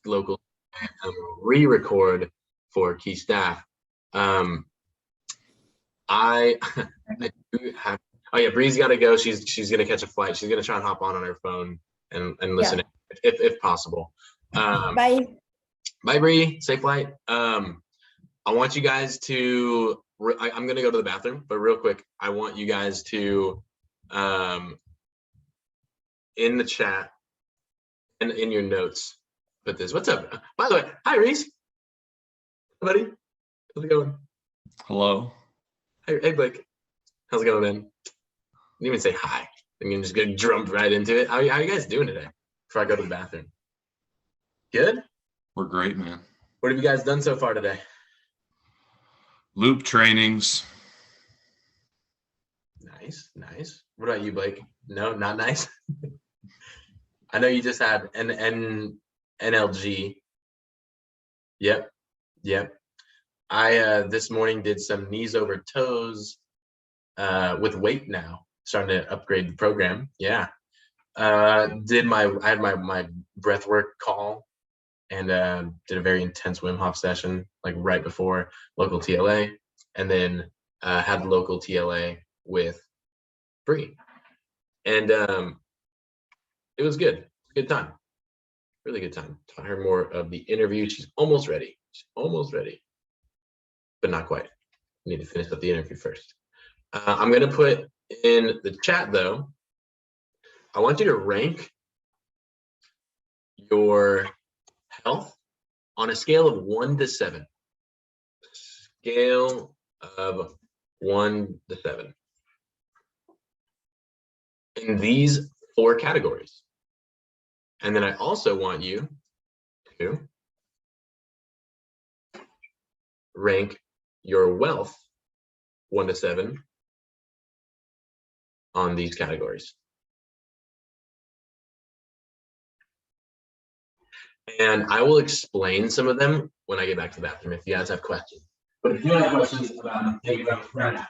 local re-record for key staff. I do have. Oh yeah, Bree's got to go. She's gonna catch a flight. She's gonna try and hop on her phone and listen if possible. Bye. Bye, Bree. Safe flight. I want you guys to. I'm gonna go to the bathroom, but real quick, I want you guys to, in the chat and in your notes, put this. What's up? By the way, hi, Reese. Buddy, how's it going? Hello. Hey, Blake. How's it going, man? Didn't even say hi. I'm gonna just go jump right into it. How you guys doing today? Before I go to the bathroom. Good? We're great, man. What have you guys done so far today? Loop trainings. Nice. What about you, Blake? No, not nice. I know you just had an NLG. Yep. I this morning did some knees over toes with weight now. Starting to upgrade the program. Yeah. I had my breath work call and did a very intense Wim Hof session like right before local TLA, and then had the local TLA with Bree, and it was good. Good time, really good time. Taught her more of the interview. She's almost ready, but not quite. Need to finish up the interview first. I'm gonna put in the chat though. I want you to rank your health on a scale of 1 to 7. Scale of 1 to 7. In these 4 categories. And then I also want you to rank your wealth 1 to 7 on these categories. And I will explain some of them when I get back to the bathroom if you guys have questions. But if you have questions about them, take them right now.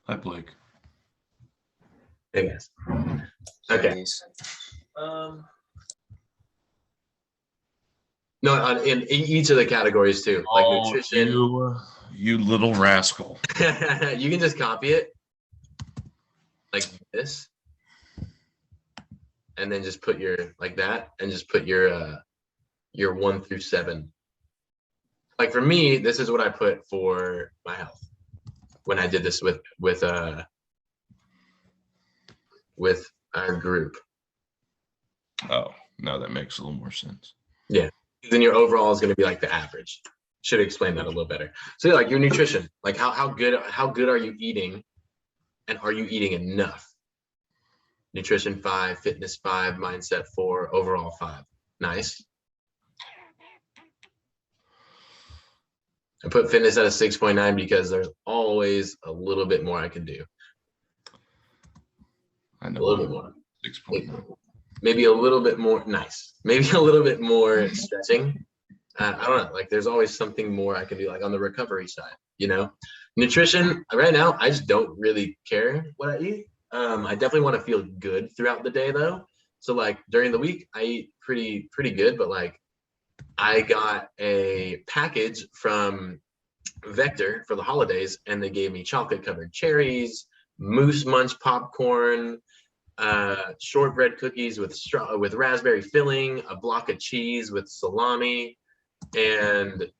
Hi, Blake. Hey guys. Okay. No, in each of the categories too, like nutrition. You little rascal. You can just copy it like this, and then just put your like that, and just put your 1 through 7. Like for me, this is what I put for my health when I did this with our group. Oh, no, that makes a little more sense. Yeah. Then your overall is going to be like the average. Should explain that a little better. So like your nutrition, like how good are you eating, and are you eating enough? Nutrition 5, fitness 5, mindset 4, overall 5. Nice. I put fitness at a 6.9 because there's always a little bit more I can do. I know. A little bit more. 6.9. Maybe a little bit more. Nice. Maybe a little bit more stretching. I don't know. Like there's always something more I can do, like on the recovery side. You know, nutrition. Right now, I just don't really care what I eat. I definitely want to feel good throughout the day, though. So like during the week, I eat pretty good. But like, I got a package from Vector for the holidays, and they gave me chocolate covered cherries, Moose Munch popcorn, shortbread cookies with raspberry filling, a block of cheese with salami, and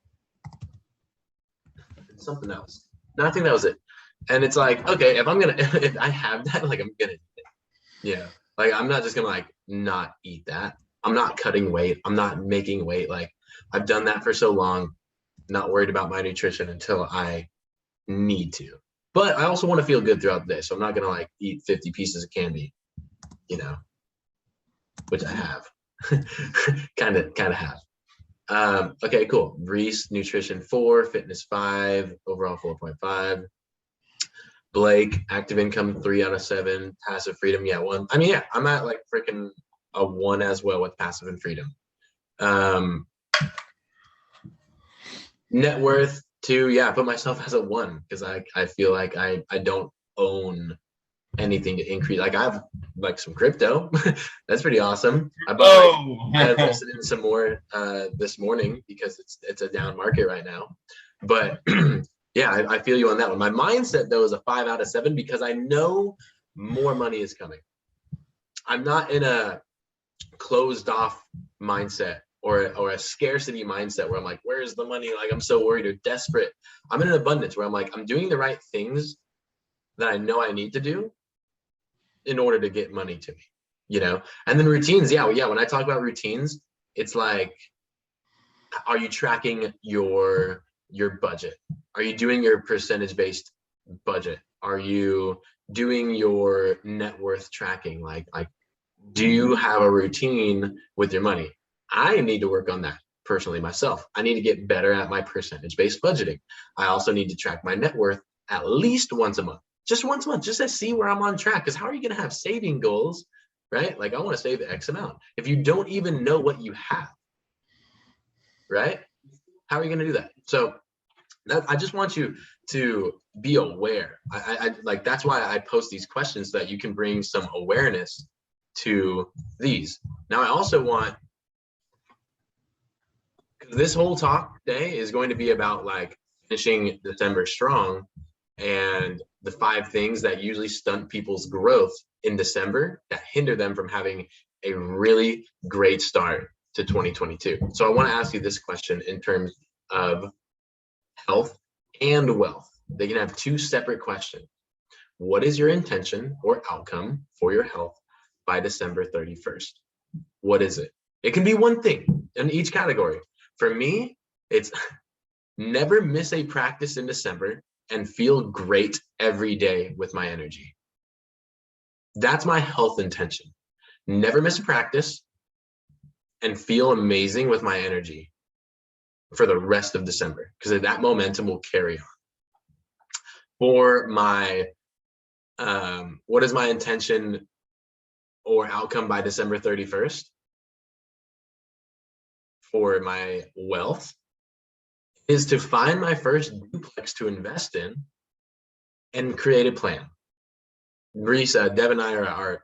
something else. No, I think that was it. And it's like, okay, if I have that, like I'm gonna eat it. Yeah. Like I'm not just gonna like not eat that. I'm not cutting weight. I'm not making weight. Like I've done that for so long, not worried about my nutrition until I need to. But I also want to feel good throughout the day. So I'm not gonna like eat 50 pieces of candy, you know, which I have. kind of have. Okay, cool. Reese, nutrition 4, fitness 5, overall 4.5. Blake, active income 3 out of 7, passive freedom, yeah, 1. I mean, yeah, I'm at like freaking a 1 as well with passive and freedom. Net worth 2, yeah, I put myself as a 1 because I feel like I don't own anything to increase. Like I have like some crypto. That's pretty awesome. I invested in some more this morning because it's a down market right now. But yeah, I feel you on that one. My mindset though is a 5 out of 7 because I know more money is coming. I'm not in a closed off mindset or a scarcity mindset where I'm like, where's the money? Like I'm so worried or desperate. I'm in an abundance where I'm like, I'm doing the right things that I know I need to do in order to get money to me, you know? And then routines, yeah, when I talk about routines, it's like, are you tracking your budget? Are you doing your percentage-based budget? Are you doing your net worth tracking? Like, do you have a routine with your money? I need to work on that personally myself. I need to get better at my percentage-based budgeting. I also need to track my net worth at least once a month. Just once a month, just to see where I'm on track. Because how are you going to have saving goals, right? Like I want to save X amount. If you don't even know what you have, right? How are you going to do that? So I just want you to be aware. I like that's why I post these questions so that you can bring some awareness to these. Now I also want, this whole talk today is going to be about like finishing December strong and the 5 things that usually stunt people's growth in December that hinder them from having a really great start to 2022. So I want to ask you this question in terms of health and wealth. They can have 2 separate questions. What is your intention or outcome for your health by December 31st? What is it? It can be one thing in each category. For me, it's never miss a practice in December and feel great every day with my energy. That's my health intention. Never miss a practice and feel amazing with my energy for the rest of December because that momentum will carry on. For my, what is my intention or outcome by December 31st? For my wealth is to find my first duplex to invest in and create a plan. Reese, Deb and I are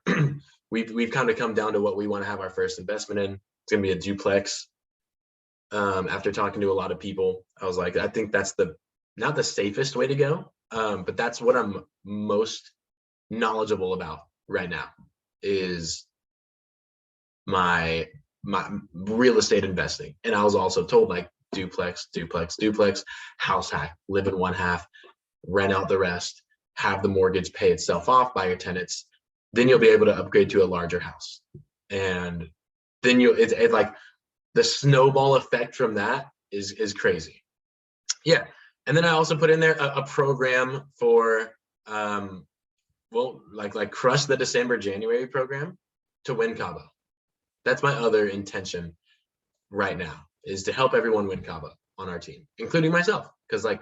we've kind of come down to what we want to have our first investment in. It's gonna be a duplex. After talking to a lot of people, I was like, I think that's not the safest way to go, but that's what I'm most knowledgeable about right now is my real estate investing. And I was also told like duplex, house hack, live in one half, rent out the rest, have the mortgage pay itself off by your tenants. Then you'll be able to upgrade to a larger house. And then it's like the snowball effect from that is crazy. Yeah. And then I also put in there a program for, like crush the December, January program to win Cabo. That's my other intention right now is to help everyone win Cabo on our team, including myself. Because like,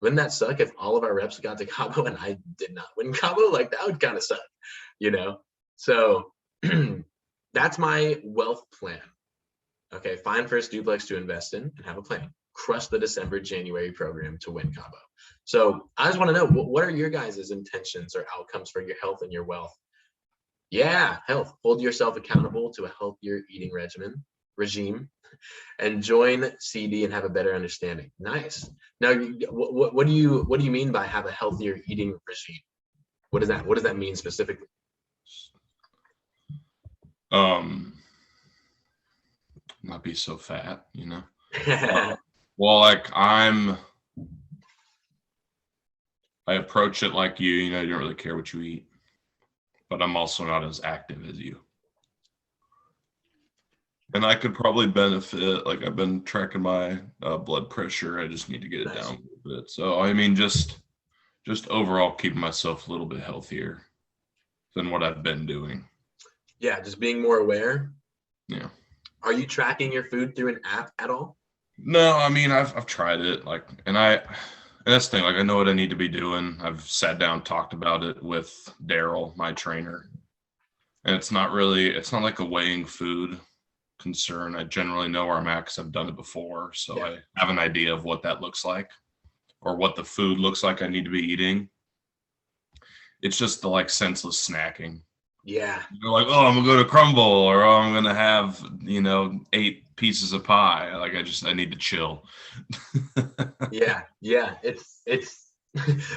wouldn't that suck if all of our reps got to Cabo and I did not win Cabo? Like that would kind of suck, you know? So that's my wealth plan. Okay, find first duplex to invest in and have a plan. Crush the December, January program to win Cabo. So I just want to know, what are your guys' intentions or outcomes for your health and your wealth? Yeah, health. Hold yourself accountable to a healthier eating regime, and join CD and have a better understanding. Nice. Now, what do you mean by have a healthier eating regime? What does that mean specifically? Not be so fat, you know. Well, like I approach it like you know, you don't really care what you eat. but I'm also not as active as you. And I could probably benefit. Like I've been tracking my blood pressure. I just need to get it Nice. down a little bit. So I mean, just overall keeping myself a little bit healthier than what I've been doing. Yeah, just being more aware. Yeah. Are you tracking your food through an app at all? No, I mean I've tried it. Like, and that's the thing. Like I know what I need to be doing. I've sat down, talked about it with Daryl, my trainer, and it's not like a weighing food concern. I generally know where I'm at because I've done it before, so Yeah. I have an idea of what that looks like, or what the food looks like I need to be eating. It's just the like senseless snacking. Yeah. You're like, oh, I'm gonna go to Crumble, or oh, I'm gonna have 8 pieces of pie. Like I need to chill. Yeah. It's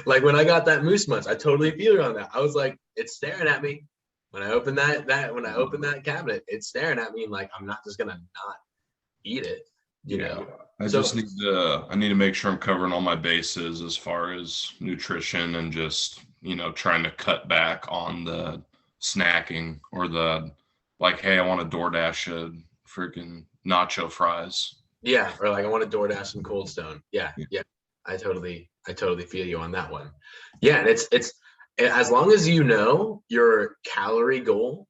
like when I got that Moose Munch, I totally feel you on that. I was like, it's staring at me. When I open that cabinet, it's staring at me, and like I'm not just gonna not eat it, you know. I just need to make sure I'm covering all my bases as far as nutrition, and just trying to cut back on the snacking, or the like, hey, I want to DoorDash a freaking nacho fries. Yeah, or like I want to DoorDash some Cold Stone. Yeah. I totally feel you on that one. Yeah, and it's as long as you know your calorie goal,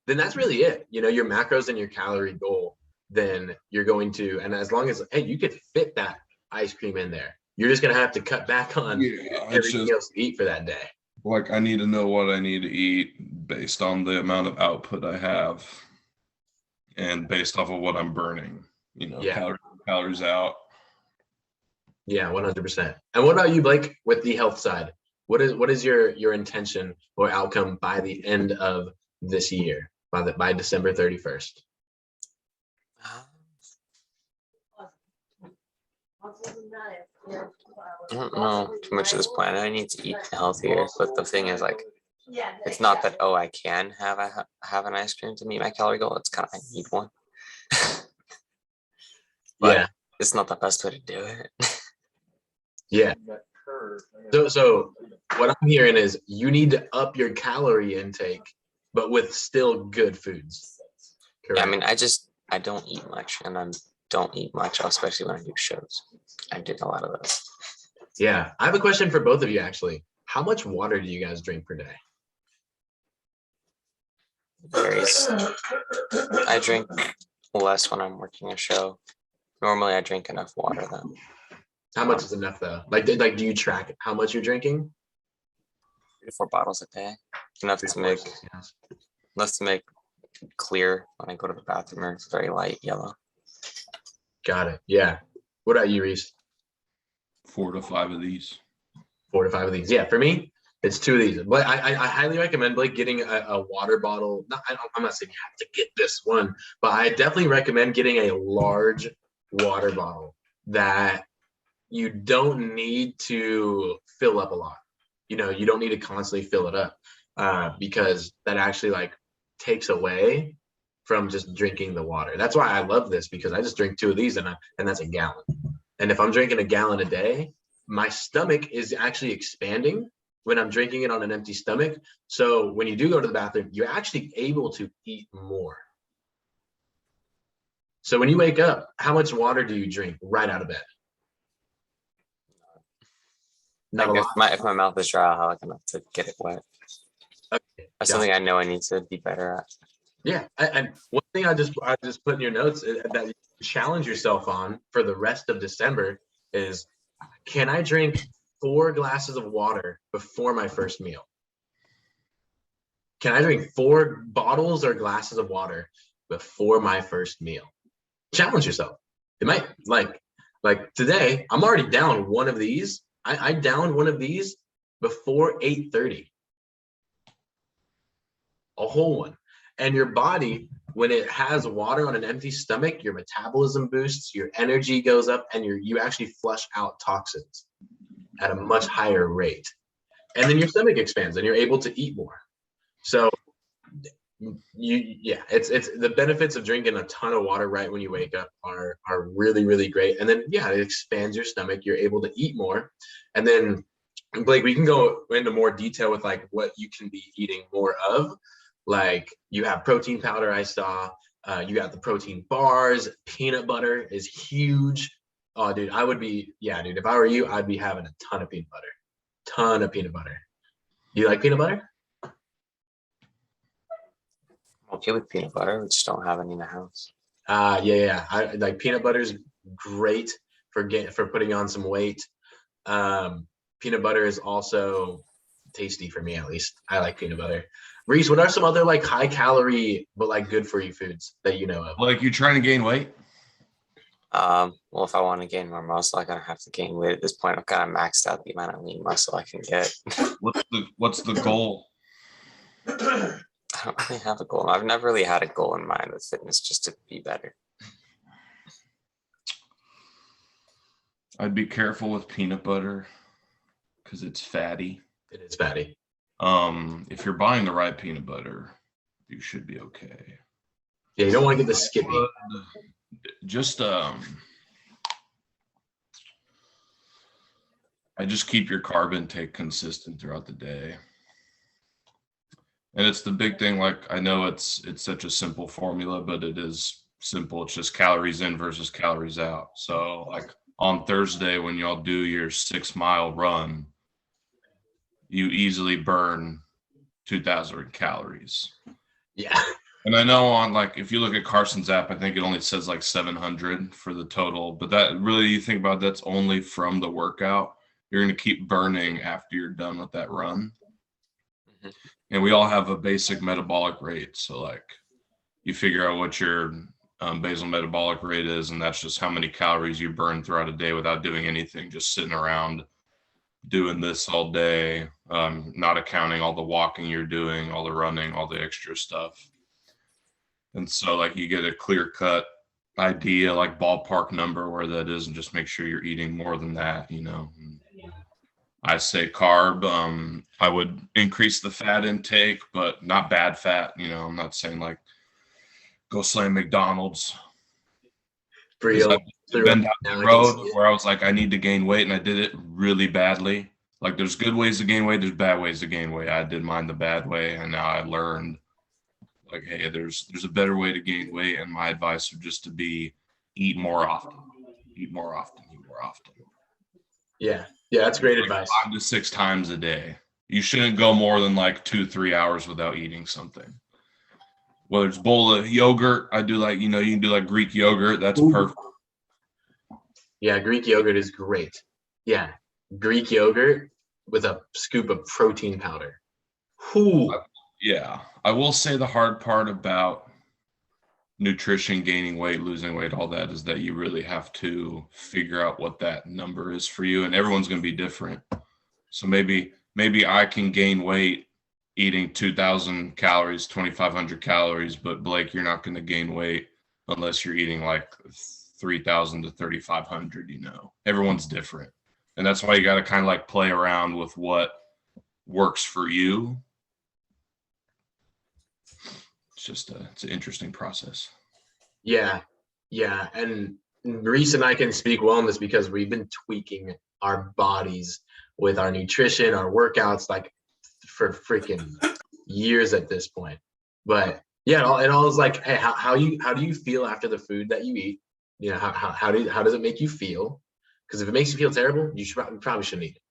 then that's really it. Your macros and your calorie goal, then you're going to, and as long as, hey, you could fit that ice cream in there, you're just going to have to cut back on everything else to eat for that day. Like I need to know what I need to eat based on the amount of output I have, and based off of what I'm burning, calories out. Yeah, 100%. And what about you, Blake, with the health side? What is your intention or outcome by the end of this year, by December 31st? I don't know too much at this point. I need to eat healthier, but the thing is, like, it's not that I can have an ice cream to meet my calorie goal. It's kind of I need one. But Yeah, it's not the best way to do it. yeah. So what I'm hearing is you need to up your calorie intake, but with still good foods. Yeah, Correct. I mean, I don't eat much, and I don't eat much, especially when I do shows. I do a lot of those. Yeah, I have a question for both of you, actually. How much water do you guys drink per day? Varies. I drink less when I'm working a show. Normally, I drink enough water though. How much is enough though? Like do you track how much you're drinking? 3 to 4 bottles a day. Enough to make clear when I go to the bathroom, or it's very light yellow. Got it. Yeah. What about you, Reese? 4 to 5 of these. 4 to 5 of these. Yeah, for me, it's 2 of these. But I highly recommend Blake getting a water bottle. I'm not saying you have to get this one, but I definitely recommend getting a large water bottle that you don't need to fill up a lot. You don't need to constantly fill it up because that actually like takes away from just drinking the water. That's why I love this, because I just drink 2 of these and that's a gallon. And if I'm drinking a gallon a day, my stomach is actually expanding when I'm drinking it on an empty stomach. So when you do go to the bathroom, you're actually able to eat more. So when you wake up, how much water do you drink right out of bed? Not a lot. If my mouth is dry, I'll have like enough to get it wet. Okay, That's something I know I need to be better at. Yeah, and one thing I just put in your notes that you challenge yourself on for the rest of December is, can I drink 4 glasses of water before my first meal? Can I drink 4 bottles or glasses of water before my first meal? Challenge yourself. It might like today, I'm already down one of these. I downed one of these before 8:30. A whole one. And your body, when it has water on an empty stomach, your metabolism boosts, your energy goes up, and you actually flush out toxins at a much higher rate. And then your stomach expands and you're able to eat more. So it's the benefits of drinking a ton of water right when you wake up are really, really great. And then it expands your stomach. You're able to eat more. And then Blake, we can go into more detail with like what you can be eating more of. Like you have protein powder, I saw. You got the protein bars. Peanut butter is huge. Oh, dude, dude. If I were you, I'd be having a ton of peanut butter. Ton of peanut butter. Do you like peanut butter? I'm okay with peanut butter. We just don't have any in the house. Yeah. I like peanut butter is great for putting on some weight. Peanut butter is also tasty for me, at least. I like peanut butter. Reese, what are some other like high calorie but like good for you foods that you know of? Like you trying to gain weight? Well, if I want to gain more muscle, I'm gonna have to gain weight. At this point, I've kind of maxed out the amount of lean muscle I can get. What's the goal? I don't really have a goal. I've never really had a goal in mind with fitness, just to be better. I'd be careful with peanut butter because it's fatty. It is fatty. If you're buying the right peanut butter, you should be okay. Yeah, you don't want to get the Skippy. Just I just keep your carb intake consistent throughout the day. And it's the big thing, like I know it's such a simple formula, but it is simple. It's just calories in versus calories out. So like on Thursday when y'all do your 6-mile run, you easily burn 2,000 calories. Yeah. And I know on like, if you look at Carson's app, I think it only says like 700 for the total, but that really, you think about that's only from the workout. You're going to keep burning after you're done with that run. Mm-hmm. And we all have a basic metabolic rate. So like you figure out what your basal metabolic rate is, and that's just how many calories you burn throughout a day without doing anything, just sitting around doing this all day, not accounting all the walking you're doing, all the running, all the extra stuff. And so like you get a clear cut idea, like ballpark number where that is, and just make sure you're eating more than that, you know. I say carb, I would increase the fat intake, but not bad fat, you know. I'm not saying like go slam McDonald's. Real. I've been down the road where I was like, I need to gain weight, and I did it really badly. Like there's good ways to gain weight, there's bad ways to gain weight. I did mine the bad way, and now I learned like, hey, there's a better way to gain weight, and my advice would just to be eat more often. Yeah, that's great advice. 5 to 6 times a day. You shouldn't go more than like 2-3 hours without eating something. Whether it's bowl of yogurt, I do like, you know, you can do like Greek yogurt. That's perfect. Yeah, Greek yogurt is great. Yeah, Greek yogurt with a scoop of protein powder. Ooh. Yeah, I will say the hard part about nutrition, gaining weight, losing weight, all that is that you really have to figure out what that number is for you, and everyone's going to be different. So maybe I can gain weight eating 2,000 calories, 2,500 calories, but Blake, you're not going to gain weight unless you're eating like 3,000 to 3,500, you know. Everyone's different. And that's why you got to kind of like play around with what works for you. It's an interesting process. Yeah. And Reese and I can speak wellness because we've been tweaking our bodies with our nutrition, our workouts, like for freaking years at this point. But yeah, it all is like, hey, how do you feel after the food that you eat? You know, how does it make you feel? Because if it makes you feel terrible, you probably shouldn't eat it.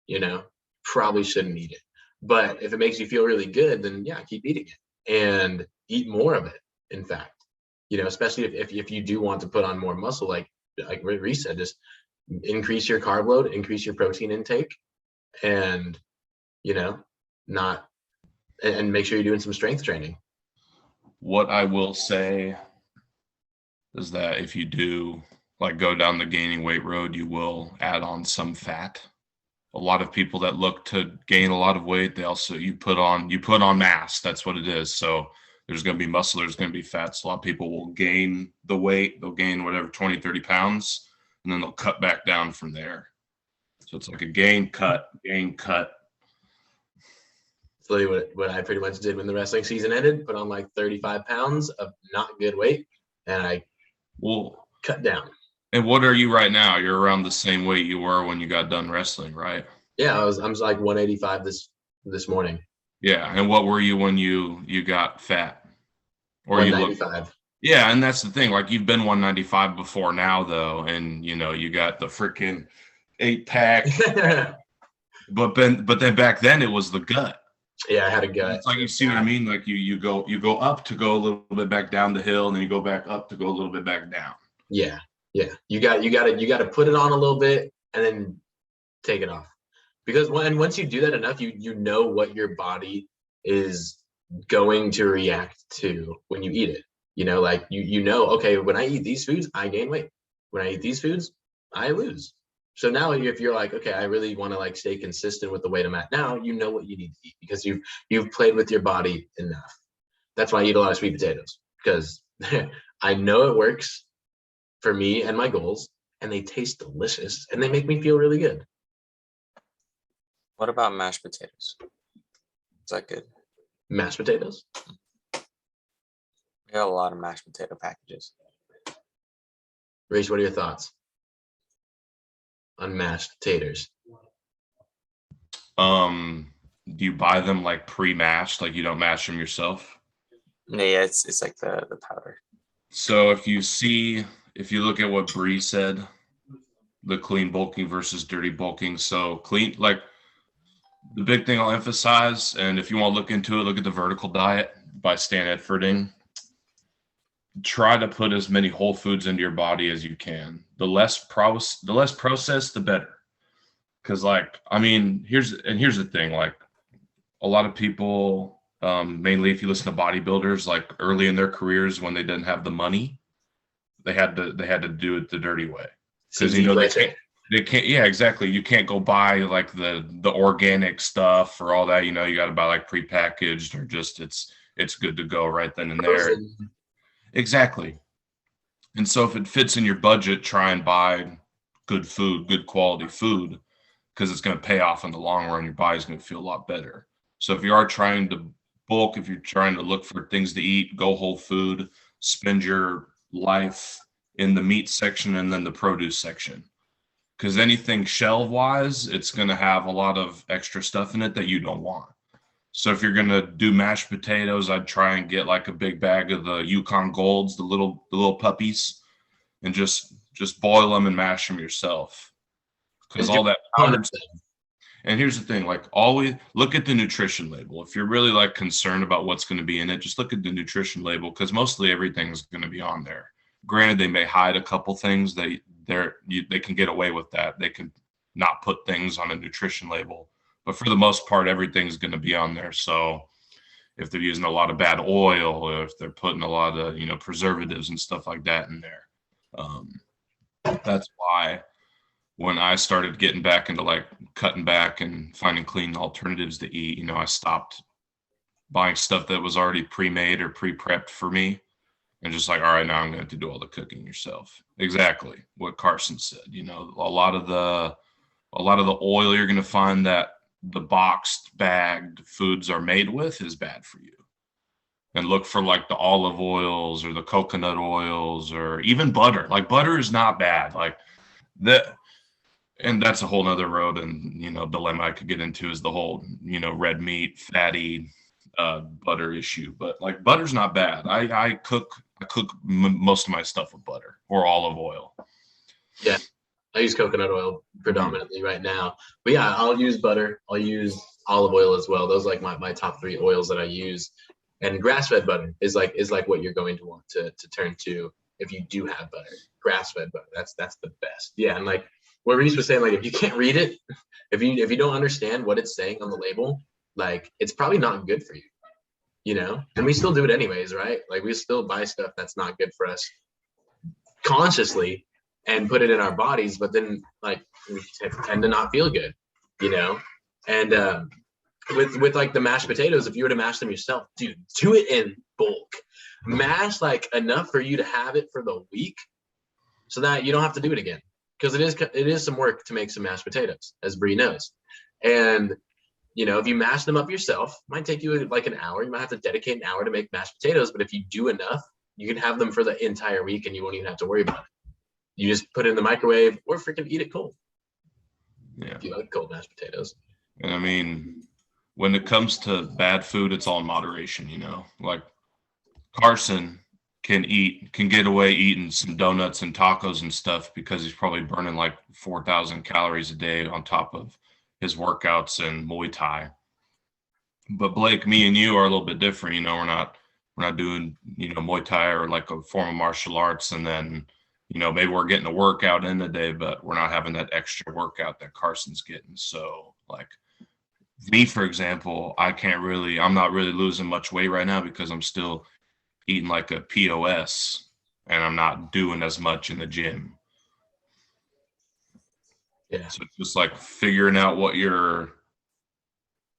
You know, probably shouldn't eat it. But if it makes you feel really good, then yeah, keep eating it and eat more of it. In fact, you know, especially if you do want to put on more muscle, like Reese said, just increase your carb load, increase your protein intake, and you know, and make sure you're doing some strength training. What I will say is that if you do like go down the gaining weight road, you will add on some fat. A lot of people that look to gain a lot of weight, they also you put on mass. That's what it is. So there's going to be muscle, there's going to be fat. So a lot of people will gain the weight, they'll gain whatever 20, 30 pounds, and then they'll cut back down from there. So it's like a gain, cut. So what I pretty much did when the wrestling season ended, put on like 35 pounds of not good weight, and I cut down. And what are you right now? You're around the same weight you were when you got done wrestling, right? Yeah, I'm like 185 this morning. Yeah. And what were you when you got fat? Or you look 195. Yeah, and that's the thing. Like you've been 195 before now though, and you got the freaking 8-pack. But then back then it was the gut. Yeah, I had a gut. It's like you see what I mean? Like you go up to go a little bit back down the hill, and then you go back up to go a little bit back down. Yeah. You got to put it on a little bit and then take it off. Because once you do that enough, you know what your body is going to react to when you eat it. Like you know, okay, when I eat these foods, I gain weight. When I eat these foods, I lose. So now if you're like, okay, I really want to like stay consistent with the weight I'm at now, you know what you need to eat because you've played with your body enough. That's why I eat a lot of sweet potatoes, because I know it works for me and my goals, and they taste delicious and they make me feel really good. What about mashed potatoes? Is that good? Mashed potatoes? We have a lot of mashed potato packages. Rach, what are your thoughts on mashed taters? Do you buy them like pre-mashed, like you don't mash them yourself? Yeah, it's like the powder. So if you look at what Bree said, the clean bulking versus dirty bulking. So clean, like the big thing I'll emphasize, and if you want to look into it, look at the Vertical Diet by Stan Edfording. Try to put as many whole foods into your body as you can. The less processed, the better. Because here's the thing, like a lot of people, mainly if you listen to bodybuilders, like early in their careers when they didn't have the money, they had to do it the dirty way. Because they can't, yeah, exactly. You can't go buy like the organic stuff or all that, you got to buy like prepackaged or just it's good to go right then and there. Exactly. And so if it fits in your budget, try and buy good food, good quality food, because it's going to pay off in the long run. Your body's going to feel a lot better. So if you are trying to bulk, if you're trying to look for things to eat, go whole food, spend your life in the meat section and then the produce section. Because anything shelf wise, it's going to have a lot of extra stuff in it that you don't want. So if you're going to do mashed potatoes, I'd try and get like a big bag of the Yukon Golds, the little puppies, and just boil them and mash them yourself. Because all that powder. And here's the thing, like always look at the nutrition label. If you're really like concerned about what's going to be in it, just look at the nutrition label, because mostly everything is going to be on there. Granted, they may hide a couple things. They can get away with that. They can not put things on a nutrition label. But for the most part, everything's going to be on there. So if they're using a lot of bad oil, or if they're putting a lot of, preservatives and stuff like that in there. That's why when I started getting back into like cutting back and finding clean alternatives to eat, I stopped buying stuff that was already pre-made or pre-prepped for me. And just like, all right, now I'm going to have to do all the cooking yourself. Exactly what Carson said. A lot of the oil you're going to find that the boxed bagged foods are made with is bad for you. And look for like the olive oils or the coconut oils or even butter. Like butter is not bad. Like that. And that's a whole nother road and, dilemma I could get into is the whole, red meat, fatty butter issue. But like butter's not bad. I cook most of my stuff with butter or olive oil. Yeah. I use coconut oil predominantly right now. But yeah, I'll use butter. I'll use olive oil as well. Those are like my top 3 oils that I use. And grass-fed butter is like what you're going to want to turn to if you do have butter. Grass-fed butter. That's the best. Yeah, and like what Reese was saying, like if you can't read it, if you don't understand what it's saying on the label, like it's probably not good for you. And we still do it anyways, right? Like we still buy stuff that's not good for us consciously and put it in our bodies, but then like we tend to not feel good, and with like the mashed potatoes, if you were to mash them yourself, dude, do it in bulk. Mash like enough for you to have it for the week so that you don't have to do it again, because it is some work to make some mashed potatoes, as Bree knows. And if you mash them up yourself, it might take you like an hour. You might have to dedicate an hour to make mashed potatoes, but if you do enough, you can have them for the entire week and you won't even have to worry about it. You just put it in the microwave or freaking eat it cold. Yeah. If you like cold mashed potatoes. And I mean, when it comes to bad food, it's all in moderation, Like Carson can get away eating some donuts and tacos and stuff because he's probably burning like 4,000 calories a day on top of his workouts and Muay Thai. But Blake, me and you are a little bit different. We're not doing Muay Thai or like a form of martial arts, and then maybe we're getting a workout in the day, but we're not having that extra workout that Carson's getting. So like me, for example, I'm not really losing much weight right now because I'm still eating like a POS and I'm not doing as much in the gym. Yeah. So it's just like figuring out what your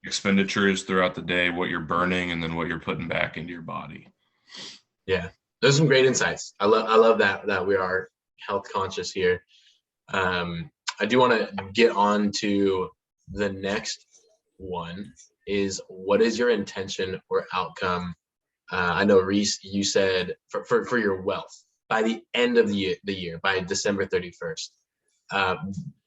expenditures throughout the day, what you're burning, and then what you're putting back into your body. Yeah, those are some great insights. I love that we are health conscious here. I do want to get on to the next one. Is what is your intention or outcome? I know Reese, you said for your wealth by the end of the year by December 31st.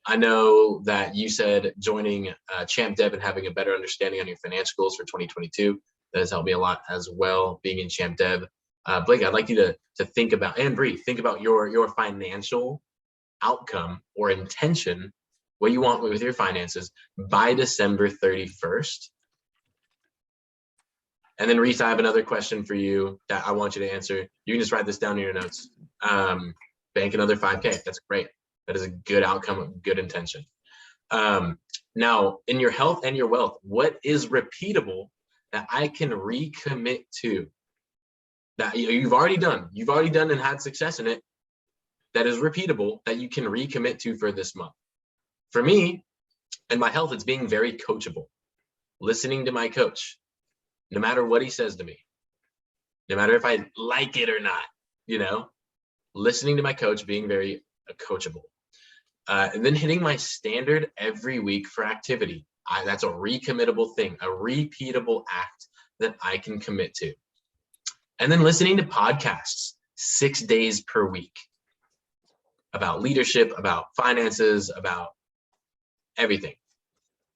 I know that you said joining Champ Dev and having a better understanding on your financial goals for 2022. That has helped me a lot as well, being in Champ Dev. Blake, I'd like you to think about, and Bree, think about your financial outcome or intention, what you want with your finances by December 31st. And then Reese, I have another question for you that I want you to answer. You can just write this down in your notes. Bank another 5K. That's great. That is a good outcome, good intention. Now, in your health and your wealth, what is repeatable that I can recommit to? That you've already done and had success in it, that is repeatable that you can recommit to for this month. For me and my health, it's being very coachable, listening to my coach, no matter what he says to me, no matter if I like it or not, listening to my coach, being very coachable. And then hitting my standard every week for activity. That's a recommittable thing, a repeatable act that I can commit to. And then listening to podcasts 6 days per week about leadership, about finances, about everything.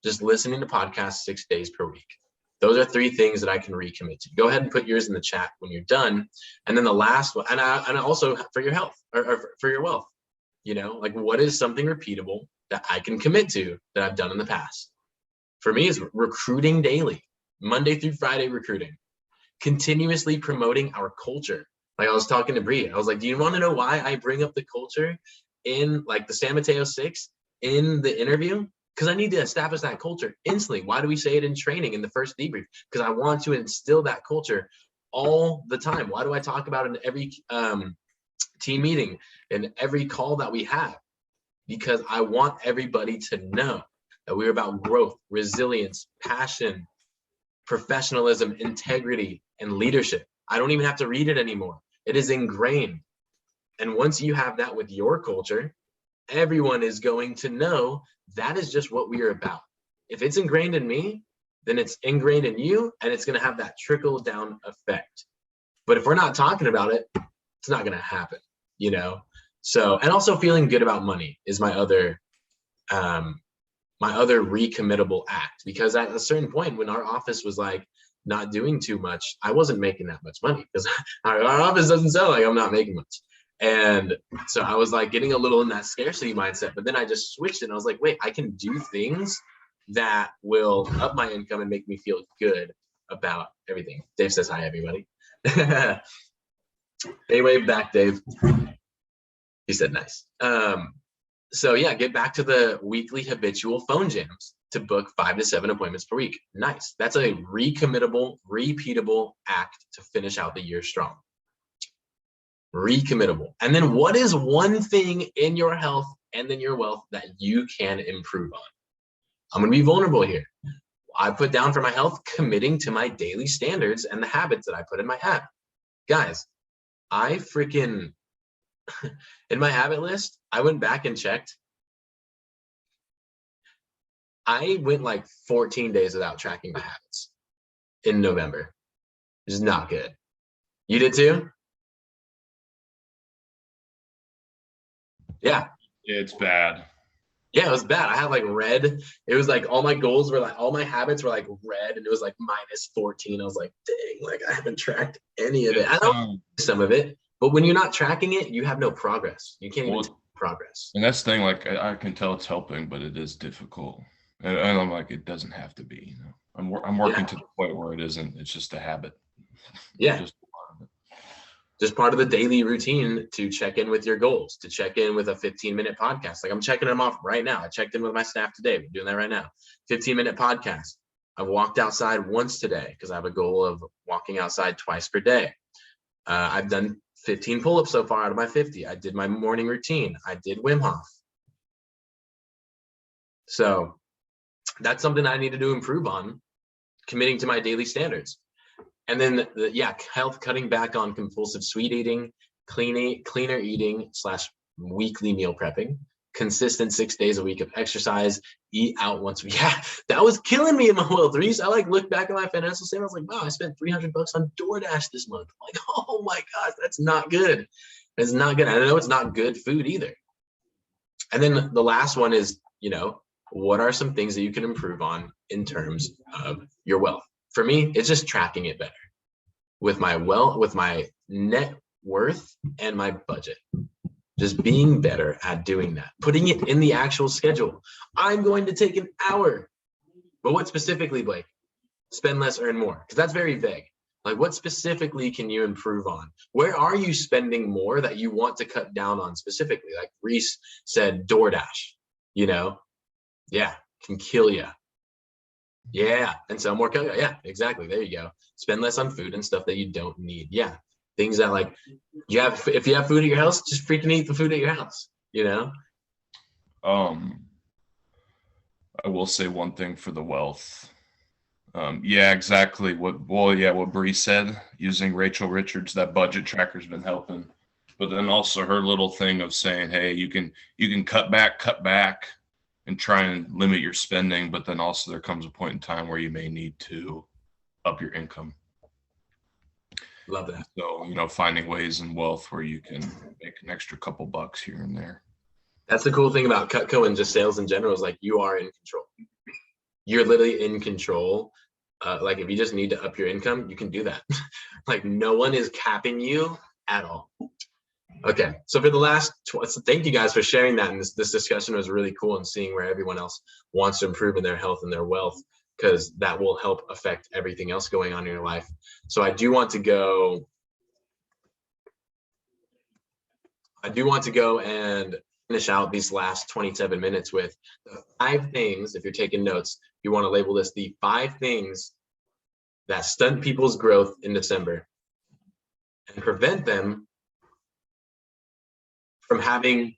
Just listening to podcasts 6 days per week. Those are 3 things that I can recommit to. Go ahead and put yours in the chat when you're done. And then the last one, and also for your health or for your wealth, like what is something repeatable that I can commit to that I've done in the past? For me, is recruiting daily, Monday through Friday recruiting, continuously promoting our culture. Like I was talking to Bree, I was like, do you want to know why I bring up the culture in like the San Mateo 6 in the interview? Because I need to establish that culture instantly. Why do we say it in training in the first debrief? Because I want to instill that culture all the time. Why do I talk about it in every team meeting and every call that we have? Because I want everybody to know that we're about growth, resilience, passion, professionalism, integrity, and leadership. I don't even have to read it anymore. It is ingrained. And once you have that with your culture, everyone is going to know that is just what we are about. If it's ingrained in me, then it's ingrained in you, and it's going to have that trickle down effect. But if we're not talking about it, it's not going to happen, So, and also feeling good about money is my other recommittable act, because at a certain point when our office was like not doing too much, I wasn't making that much money because our office doesn't sound like I'm not making much. And so I was like getting a little in that scarcity mindset, but then I just switched it and I was like, wait, I can do things that will up my income and make me feel good about everything. Dave says hi, everybody. They wave back, Dave. He said nice. So yeah, get back to the weekly habitual phone jams to book 5 to 7 appointments per week. Nice. That's a recommittable, repeatable act to finish out the year strong. Recommittable. And then what is one thing in your health and in your wealth that you can improve on? I'm going to be vulnerable here. I put down for my health, committing to my daily standards and the habits that I put in my habit. Guys, I freaking, in my habit list, I went back and checked. I went like 14 days without tracking my habits in November. Which is not good. You did too? Yeah. It's bad. Yeah, it was bad. I had like red. It was like all my goals were like all my habits were like red, and it was like -14. I was like, dang, like I haven't tracked any of it. I know some of it, but when you're not tracking it, you have no progress. You can't even Well, see progress. and that's the thing, like I can tell it's helping, but it is difficult. And I'm like, it doesn't have to be, you know. I'm working Yeah. to the point where it isn't. It's just a habit. Yeah. Just Part of the daily routine to check in with your goals, to check in with a 15-minute podcast. Like I'm checking them off right now. I checked in with my staff today. We're doing that right now. 15-minute podcast. I've walked outside once today because I have a goal of walking outside twice per day. I've done 15 pull-ups so far out of my 50. I did my morning routine. I did Wim Hof. So that's something I needed to improve on, committing to my daily standards. And then, health, cutting back on compulsive sweet eating, cleaner eating / weekly meal prepping, consistent 6 days a week of exercise, eat out once a week. Yeah, that was killing me in my wealth. I like look back at my financial statement. I was like, wow, I spent $300 on DoorDash this month. I'm like, oh my gosh, that's not good. It's not good. I know it's not good food either. And then the last one is, what are some things that you can improve on in terms of your wealth? For me, it's just tracking it better with my net worth and my budget. Just being better at doing that, putting it in the actual schedule. I'm going to take an hour, but what specifically, Blake? Spend less, earn more, because that's very vague. Like, what specifically can you improve on? Where are you spending more that you want to cut down on specifically? Like Reese said, DoorDash, yeah, can kill you. Yeah, and sell more. Yeah, exactly. There you go. Spend less on food and stuff that you don't need. Yeah, things that like if you have food at your house, just freaking eat the food at your house. I will say one thing for the wealth. Yeah, exactly. What Bree said, using Rachel Richards, that budget tracker's been helping. But then also her little thing of saying, hey, you can cut back and try and limit your spending, but then also there comes a point in time where you may need to up your income. Love that. So, finding ways in wealth where you can make an extra couple bucks here and there. That's the cool thing about Cutco and just sales in general is like you are in control. You're literally in control. Like if you just need to up your income, you can do that. Like no one is capping you at all. Okay, so for the last, thank you guys for sharing that. And this discussion was really cool and seeing where everyone else wants to improve in their health and their wealth, because that will help affect everything else going on in your life. So I do want to go and finish out these last 27 minutes with the 5 things. If you're taking notes, you want to label this the 5 things that stunt people's growth in December and prevent them from having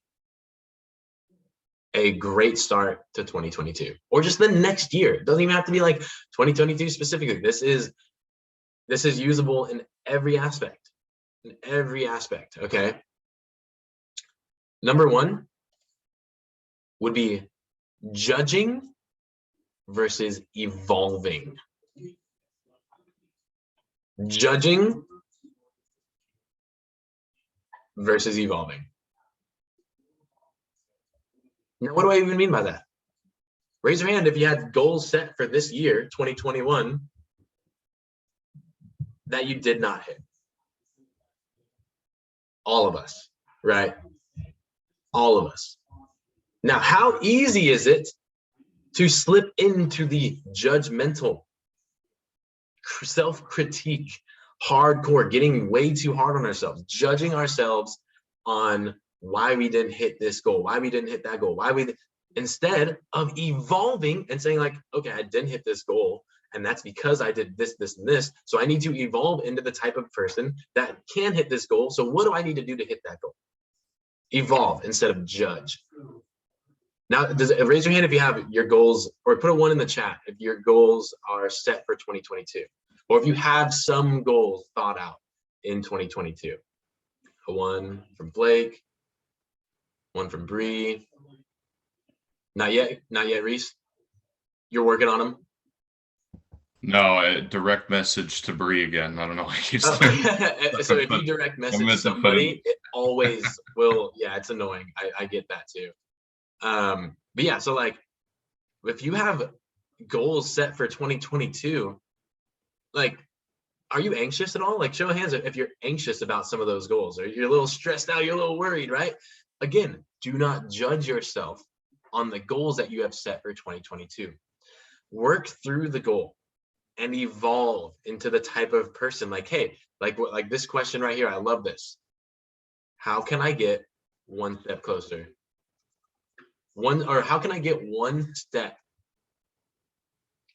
a great start to 2022 or just the next year. It doesn't even have to be like 2022 specifically. This is usable in every aspect, okay? Number 1 would be judging versus evolving. Judging versus evolving. Now, what do I even mean by that? Raise your hand if you had goals set for this year, 2021, that you did not hit. All of us, right? All of us. Now, how easy is it to slip into the judgmental, self-critique, hardcore, getting way too hard on ourselves, judging ourselves on why we didn't hit this goal, why we didn't hit that goal, instead of evolving and saying like, okay, I didn't hit this goal, and that's because I did this, this, and this. So I need to evolve into the type of person that can hit this goal. So what do I need to do to hit that goal? Evolve instead of judge. Now, raise your hand if you have your goals, or put a 1 in the chat if your goals are set for 2022, or if you have some goals thought out in 2022. A 1 from Blake, 1 from Bree. Not yet, Reese. You're working on them. No, a direct message to Bree again. I don't know what he's So if you direct message somebody, it always will. Yeah, it's annoying. I get that too. But yeah, so like if you have goals set for 2022, like, are you anxious at all? Like, show of hands if you're anxious about some of those goals, or you're a little stressed out, you're a little worried, right? Again, do not judge yourself on the goals that you have set for 2022. Work through the goal and evolve into the type of person, like, hey, like this question right here, I love this. How can I get one step closer? How can I get one step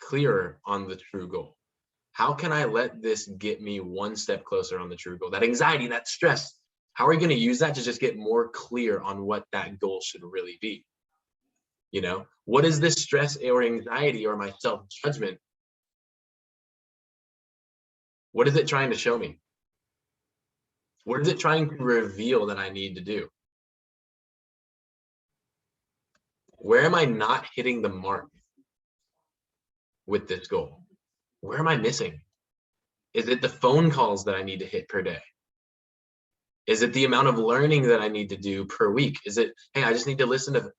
clearer on the true goal? How can I let this get me one step closer on the true goal? That anxiety, that stress, how are you going to use that to just get more clear on what that goal should really be? You know, what is this stress or anxiety or my self-judgment? What is it trying to show me? What is it trying to reveal that I need to do? Where am I not hitting the mark with this goal? Where am I missing? Is it the phone calls that I need to hit per day? Is it the amount of learning that I need to do per week? Is it, hey, I just need to listen to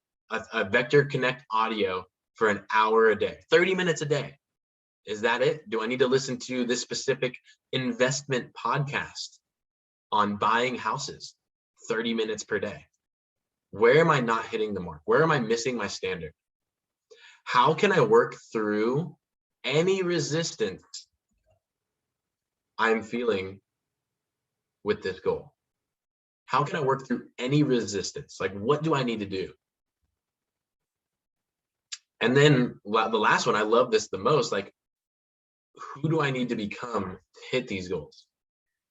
a Vector Connect audio for an hour a day, 30 minutes a day? Is that it? Do I need to listen to this specific investment podcast on buying houses, 30 minutes per day? Where am I not hitting the mark? Where am I missing my standard? How can I work through any resistance I'm feeling with this goal? How can I work through any resistance? Like, what do I need to do? And then the last one, I love this the most, like, who do I need to become to hit these goals?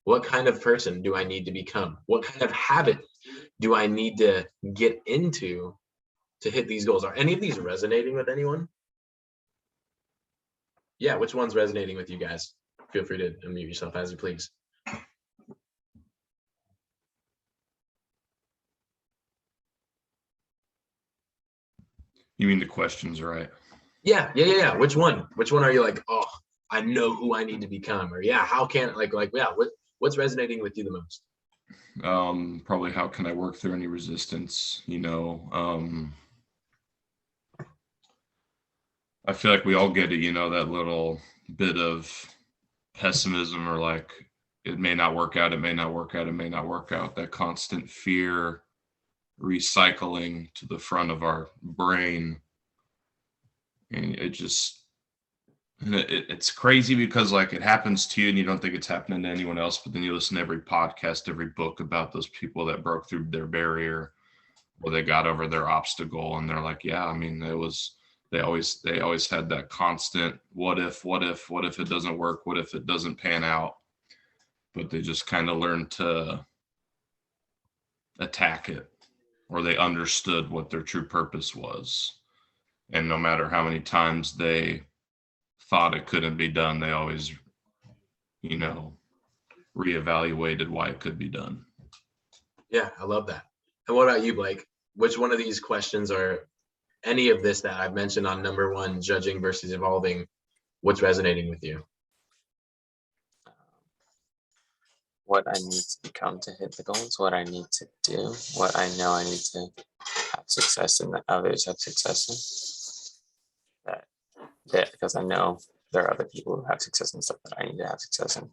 What kind of person do I need to become? What kind of habit do I need to get into to hit these goals? Are any of these resonating with anyone? Yeah, which one's resonating with you guys? Feel free to unmute yourself as you please. You mean the questions, right? Yeah. Which one are you like, oh, I know who I need to become? Or yeah, how can yeah, what's resonating with you the most? Probably how can I work through any resistance, you know? I feel like we all get it, you know, that little bit of pessimism, or like, it may not work out, it may not work out, it may not work out. That constant fear recycling to the front of our brain. And it's crazy because like it happens to you and you don't think it's happening to anyone else, but then you listen to every podcast, every book about those people that broke through their barrier or they got over their obstacle, and they're like, yeah, I mean, they always had that constant what if it doesn't work, what if it doesn't pan out, but they just kind of learned to attack it, or they understood what their true purpose was. And no matter how many times they thought it couldn't be done, they always, you know, reevaluated why it could be done. Yeah, I love that. And what about you, Blake? Which one of these questions, or any of this that I've mentioned on number one, judging versus evolving, what's resonating with you? What I need to become to hit the goals, what I need to do, what I know I need to have success in that others have success in. That because I know there are other people who have success in stuff that I need to have success in.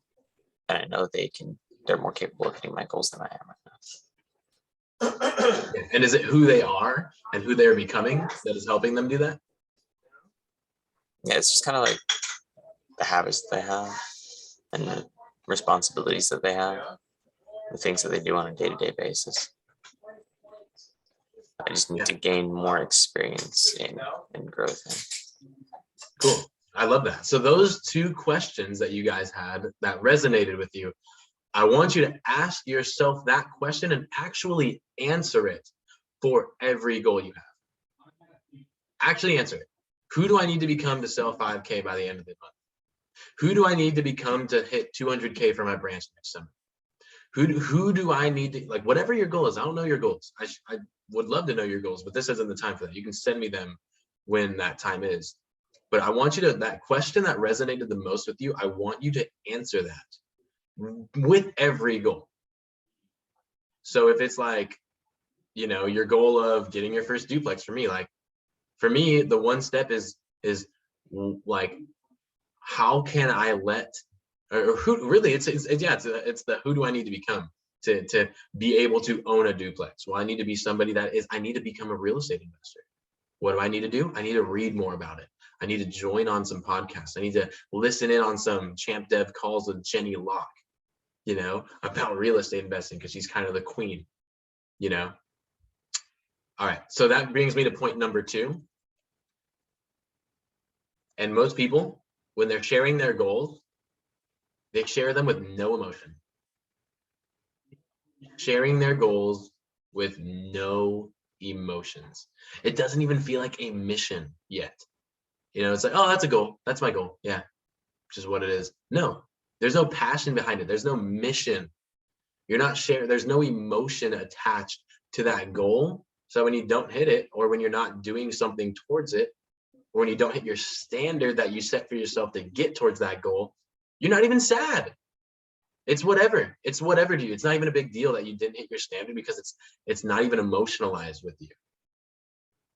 And I know they're more capable of hitting my goals than I am right now. And is it who they are and who they're becoming that is helping them do that? Yeah, it's just kind of like the habits that they have and the responsibilities that they have, the things that they do on a day-to-day basis. I just need to gain more experience and growth in. Cool. I love that. So those two questions that you guys had that resonated with you, I want you to ask yourself that question and actually answer it for every goal you have. Actually answer it. Who do I need to become to sell 5K by the end of the month? Who do I need to become to hit 200K for my branch next summer? Who do I need to, like, whatever your goal is, I don't know your goals. I would love to know your goals, but this isn't the time for that. You can send me them when that time is. But I want you to, that question that resonated the most with you, I want you to answer that with every goal. So if it's like, you know, your goal of getting your first duplex, for me, like, For me, the one step is like, how can I let, or who really, it's the who do I need to become to be able to own a duplex? Well, I need to be somebody I need to become a real estate investor. What do I need to do? I need to read more about it. I need to join on some podcasts. I need to listen in on some Champ Dev calls with Jenny Locke, about real estate investing, because she's kind of the queen, All right, so that brings me to point number 2. And most people, when they're sharing their goals, they share them with no emotion. Sharing their goals with no emotions. It doesn't even feel like a mission yet. It's like, oh, that's a goal. That's my goal. Yeah, which is what it is. No, there's no passion behind it. There's no mission. You're not sharing. There's no emotion attached to that goal. So when you don't hit it, or when you're not doing something towards it, or when you don't hit your standard that you set for yourself to get towards that goal, you're not even sad. It's whatever. It's whatever to you. It's not even a big deal that you didn't hit your standard, because it's not even emotionalized with you.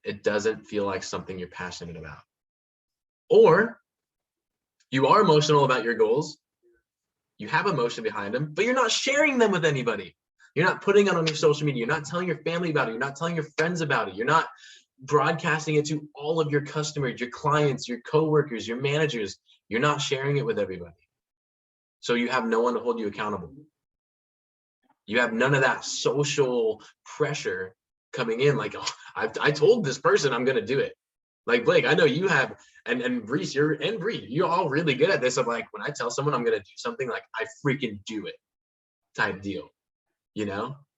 It doesn't feel like something you're passionate about. Or you are emotional about your goals. You have emotion behind them, but you're not sharing them with anybody. You're not putting it on your social media. You're not telling your family about it. You're not telling your friends about it. You're not broadcasting it to all of your customers, your clients, your coworkers, your managers. You're not sharing it with everybody. So you have no one to hold you accountable. You have none of that social pressure coming in, like, oh, I told this person I'm going to do it. Like, Blake, I know you have, and Reese, you're all really good at this, of like, when I tell someone I'm going to do something, like, I freaking do it type deal,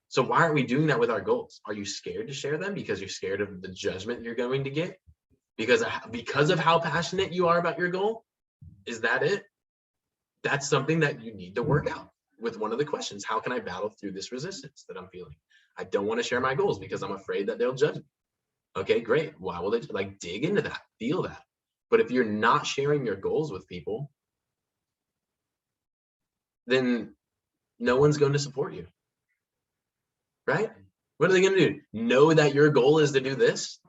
So why aren't we doing that with our goals? Are you scared to share them because you're scared of the judgment you're going to get? Because of how passionate you are about your goal? Is that it? That's something that you need to work out with one of the questions. How can I battle through this resistance that I'm feeling? I don't want to share my goals because I'm afraid that they'll judge me. Okay, great. Why will they? Like, dig into that, feel that. But if you're not sharing your goals with people, then no one's going to support you, right? What are they going to do? Know that your goal is to do this?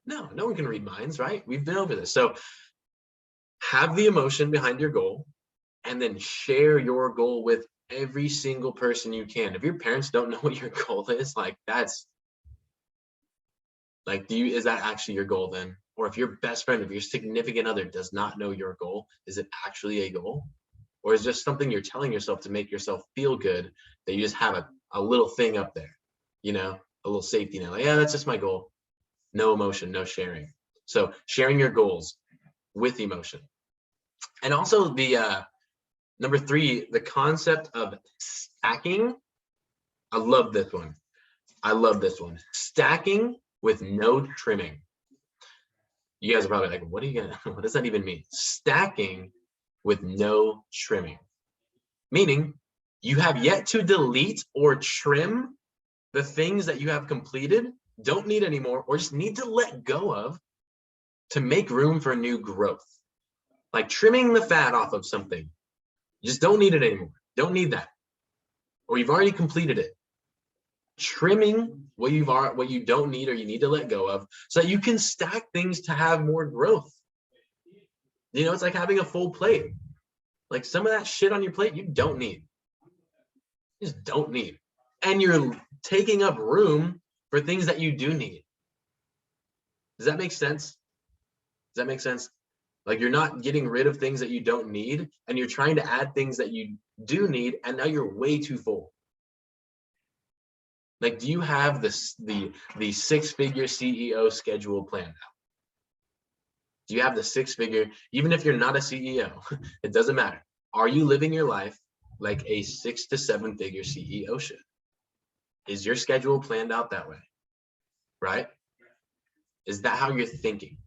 No one can read minds, right? We've been over this. So have the emotion behind your goal, and then share your goal with every single person you can. If your parents don't know what your goal is, like, that's like, is that actually your goal then? Or if your best friend, if your significant other does not know your goal, is it actually a goal? Or is it just something you're telling yourself to make yourself feel good, that you just have a little thing up there, a little safety net, like, yeah, that's just my goal. No emotion, no sharing. So sharing your goals with emotion. And also the number 3, the concept of stacking. I love this one. Stacking with no trimming. You guys are probably like, what does that even mean? Stacking with no trimming. Meaning you have yet to delete or trim the things that you have completed, don't need anymore, or just need to let go of to make room for new growth. Like trimming the fat off of something. You just don't need it anymore. Don't need that. Or you've already completed it. Trimming what you don't need or you need to let go of, so that you can stack things to have more growth. It's like having a full plate. Like, some of that shit on your plate you don't need. You just don't need. And you're taking up room for things that you do need. Does that make sense? Like, you're not getting rid of things that you don't need, and you're trying to add things that you do need, and now you're way too full. Like, do you have the 6-figure CEO schedule planned out? Do you have the 6-figure, even if you're not a CEO, it doesn't matter. Are you living your life like a 6 to 7-figure CEO should? Is your schedule planned out that way? Right? Is that how you're thinking?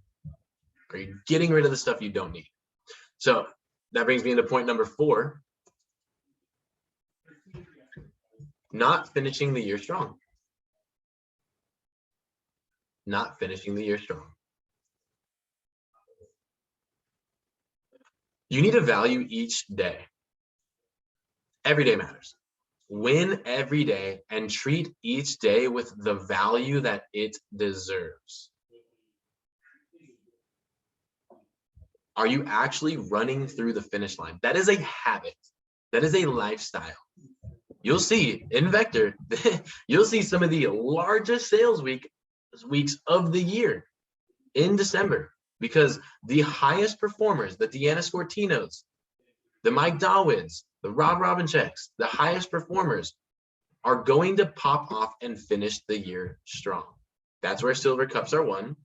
Are you getting rid of the stuff you don't need? So that brings me into point number 4. Not finishing the year strong. Not finishing the year strong. You need to value each day. Every day matters. Win every day and treat each day with the value that it deserves. Are you actually running through the finish line? That is a habit. That is a lifestyle. You'll see in Vector, you'll see some of the largest sales weeks of the year in December, because the highest performers, the Deanna Scortinos, the Mike Dawids, the Rob Robincheks, the highest performers are going to pop off and finish the year strong. That's where silver cups are won.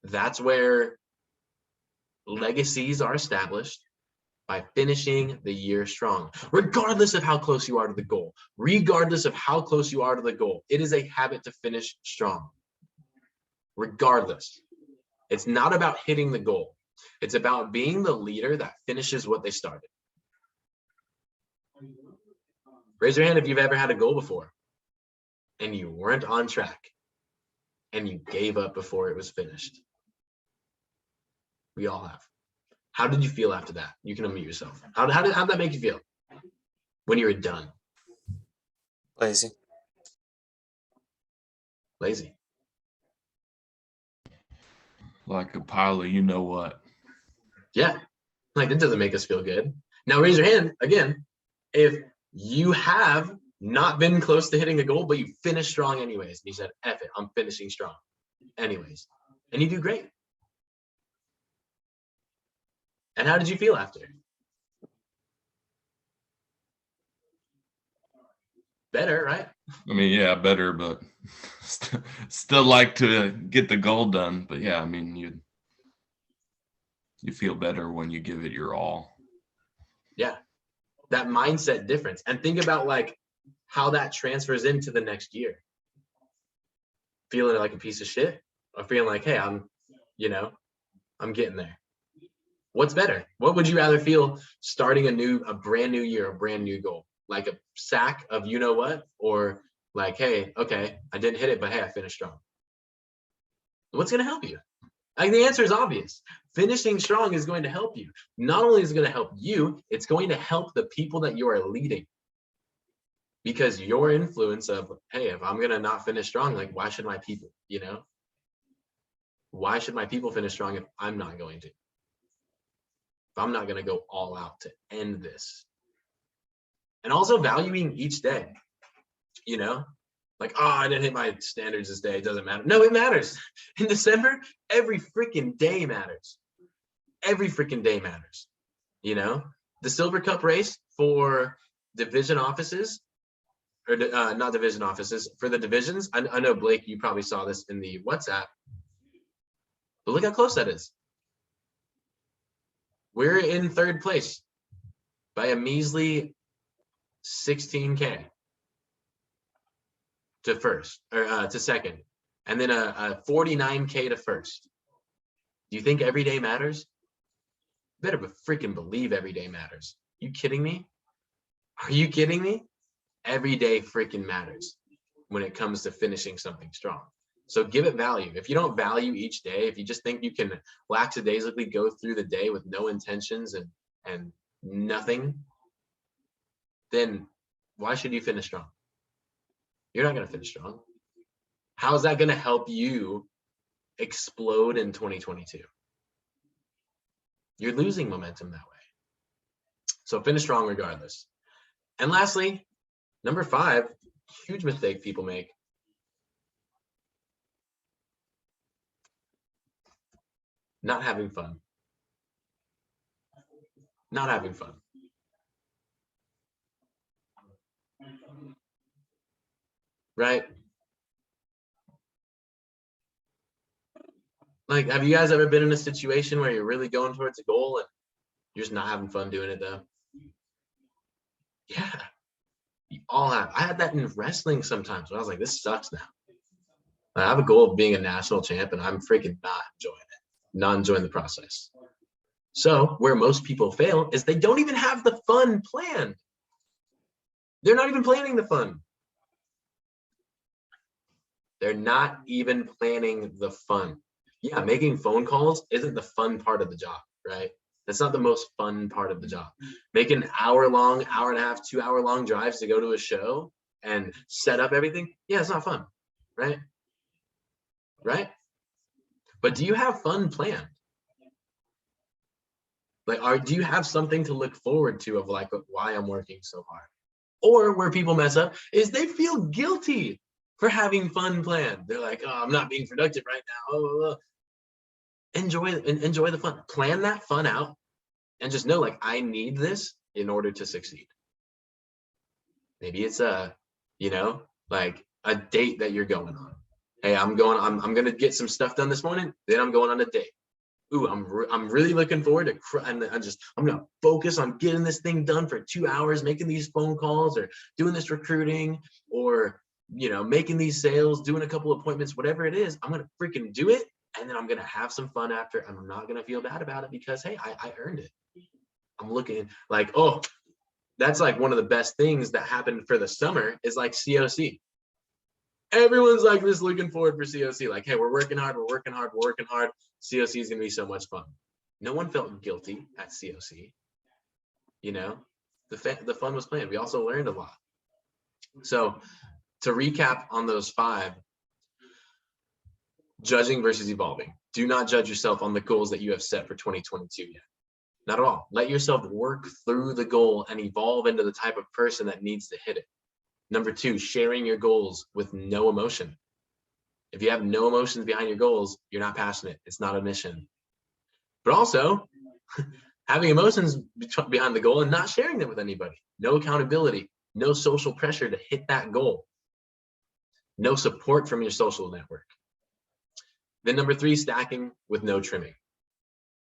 That's where legacies are established, by finishing the year strong, regardless of how close you are to the goal. Regardless of how close you are to the goal, it is a habit to finish strong. Regardless. It's not about hitting the goal. It's about being the leader that finishes what they started. Raise your hand if you've ever had a goal before and you weren't on track and you gave up before it was finished. We all have. How did you feel after that? You can unmute yourself. How did that make you feel when you were done? Lazy. Lazy. Like a pile of you know what. Yeah, like it doesn't make us feel good. Now raise your hand again if you have not been close to hitting a goal, but you finished strong anyways. And you said, F it, I'm finishing strong anyways. And you do great. And how did you feel after? Better, right? I mean, yeah, better, but still like to get the goal done. But yeah, I mean, you feel better when you give it your all. Yeah, that mindset difference. And think about like how that transfers into the next year. Feeling like a piece of shit, or feeling like, hey, I'm getting there. What's better? What would you rather feel starting a brand new year, a brand new goal? Like a sack of you know what, or like, hey, okay, I didn't hit it, but hey, I finished strong. What's going to help you? Like the answer is obvious. Finishing strong is going to help you. Not only is it going to help you, it's going to help the people that you are leading. Because your influence of, hey, if I'm going to not finish strong, like why should my people, why should my people finish strong if I'm not going to? If I'm not going to go all out to end this. And also valuing each day, like, oh, I didn't hit my standards this day. It doesn't matter. No, it matters. In December, every freaking day matters. Every freaking day matters. The Silver Cup race for division offices, or not division offices, for the divisions. I know, Blake, you probably saw this in the WhatsApp, but look how close that is. We're in third place by a measly 16K to first, or to second, and then a 49K to first. Do you think every day matters? You better freaking believe every day matters. You kidding me? Are you kidding me? Every day freaking matters when it comes to finishing something strong. So give it value. If you don't value each day, if you just think you can lackadaisically go through the day with no intentions and nothing, then why should you finish strong? You're not going to finish strong. How is that going to help you explode in 2022? You're losing momentum that way. So finish strong regardless. And lastly, number 5, huge mistake people make. Not having fun. Not having fun. Right? Like, have you guys ever been in a situation where you're really going towards a goal and you're just not having fun doing it though? Yeah, you all have. I had that in wrestling sometimes when I was like, this sucks now. I have a goal of being a national champ and I'm freaking not enjoying it, not enjoying the process. So where most people fail is they don't even have the fun planned. They're not even planning the fun. They're not even planning the fun. Yeah, making phone calls isn't the fun part of the job, right? That's not the most fun part of the job. Making hour-long, hour and a half, 2-hour-long drives to go to a show and set up everything. Yeah, it's not fun, right? Right? But do you have fun planned? Like, do you have something to look forward to of like why I'm working so hard? Or where people mess up is they feel guilty for having fun planned. They're like, oh, I'm not being productive right now. Oh. Enjoy the fun. Plan that fun out and just know, like, I need this in order to succeed. Maybe it's like a date that you're going on. Hey, I'm gonna get some stuff done this morning. Then I'm going on a date. Ooh, I'm really looking forward to, and I'm gonna focus on getting this thing done for 2 hours, making these phone calls or doing this recruiting or making these sales, doing a couple appointments, whatever it is. I'm gonna freaking do it, and then I'm gonna have some fun after. And I'm not gonna feel bad about it because hey, I earned it. I'm looking like, oh, that's like one of the best things that happened for the summer is like COC. Everyone's like just looking forward for COC. Like, hey, we're working hard. COC is gonna be so much fun. No one felt guilty at COC. The fun was planned. We also learned a lot. So to recap on those 5, judging versus evolving. Do not judge yourself on the goals that you have set for 2022 yet. Not at all. Let yourself work through the goal and evolve into the type of person that needs to hit it. Number 2, sharing your goals with no emotion. If you have no emotions behind your goals, you're not passionate. It's not a mission. But also, having emotions behind the goal and not sharing them with anybody. No accountability, no social pressure to hit that goal. No support from your social network. Then number 3, stacking with no trimming.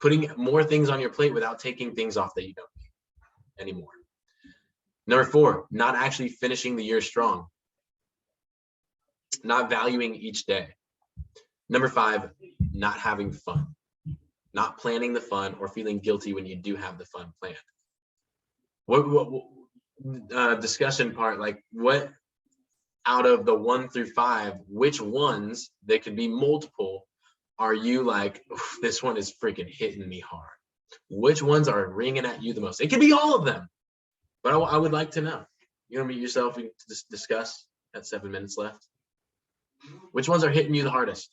Putting more things on your plate without taking things off that you don't need anymore. Number 4, not actually finishing the year strong. Not valuing each day. Number 5, not having fun. Not planning the fun or feeling guilty when you do have the fun planned. What discussion part, like what out of the 1 through 5, which ones, they could be multiple, are you like, this one is freaking hitting me hard? Which ones are ringing at you the most? It could be all of them, but I would like to know. You want to meet yourself and discuss at 7 minutes left? Which ones are hitting you the hardest?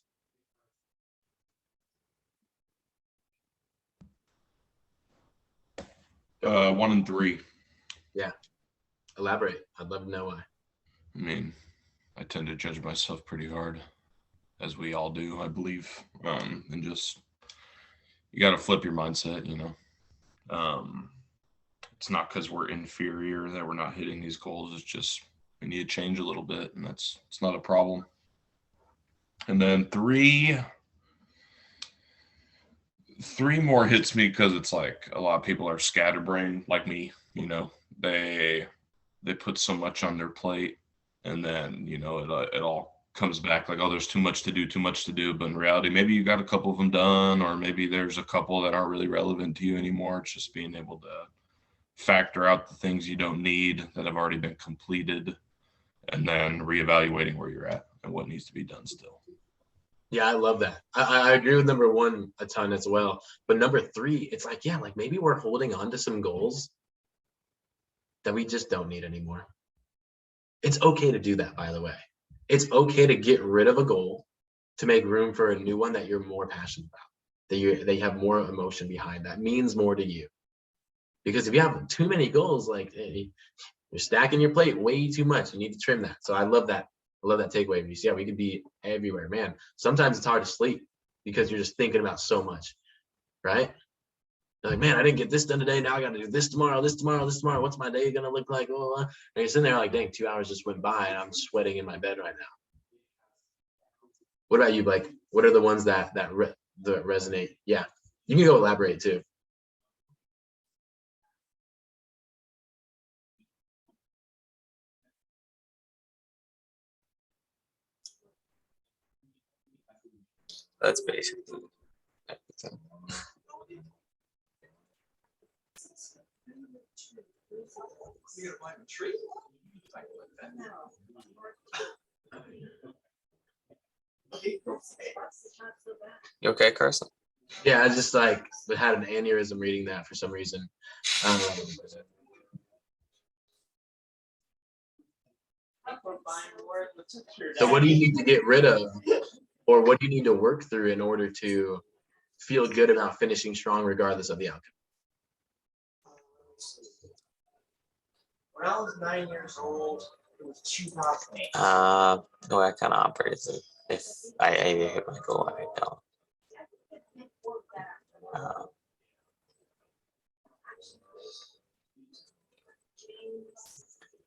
Uh, 1 and 3. Yeah. Elaborate. I'd love to know why. I mean, I tend to judge myself pretty hard, as we all do, I believe. And just, you got to flip your mindset, It's not because we're inferior that we're not hitting these goals. It's just we need to change a little bit, and it's not a problem. And then 3 more hits me because it's like a lot of people are scatterbrained like me, they put so much on their plate, and then it all comes back like, oh, there's too much to do. But in reality, maybe you got a couple of them done, or maybe there's a couple that aren't really relevant to you anymore. It's just being able to factor out the things you don't need that have already been completed, and then reevaluating where you're at and what needs to be done still. Yeah, I love that. I agree with number 1 a ton as well. But number 3, it's like, yeah, like maybe we're holding on to some goals that we just don't need anymore. It's okay to do that, by the way. It's okay to get rid of a goal to make room for a new one that you're more passionate about, that they have more emotion behind, that means more to you. Because if you have too many goals, like you're stacking your plate way too much. You need to trim that. So I love that. I love that takeaway. You see how we could be everywhere, man. Sometimes it's hard to sleep because you're just thinking about so much, right? You're like, man, I didn't get this done today. Now I got to do this tomorrow. What's my day going to look like? And you're sitting there like, dang, 2 hours just went by and I'm sweating in my bed right now. What about you, Blake? What are the ones that resonate? Yeah, you can go elaborate too. That's basically everything. You okay, Carson? Yeah, I just like had an aneurysm reading that for some reason. So what do you need to get rid of, or what do you need to work through in order to feel good about finishing strong regardless of the outcome? When I was 9 years old, it was 2008. The way I kind of operate is if I either hit my goal or I don't.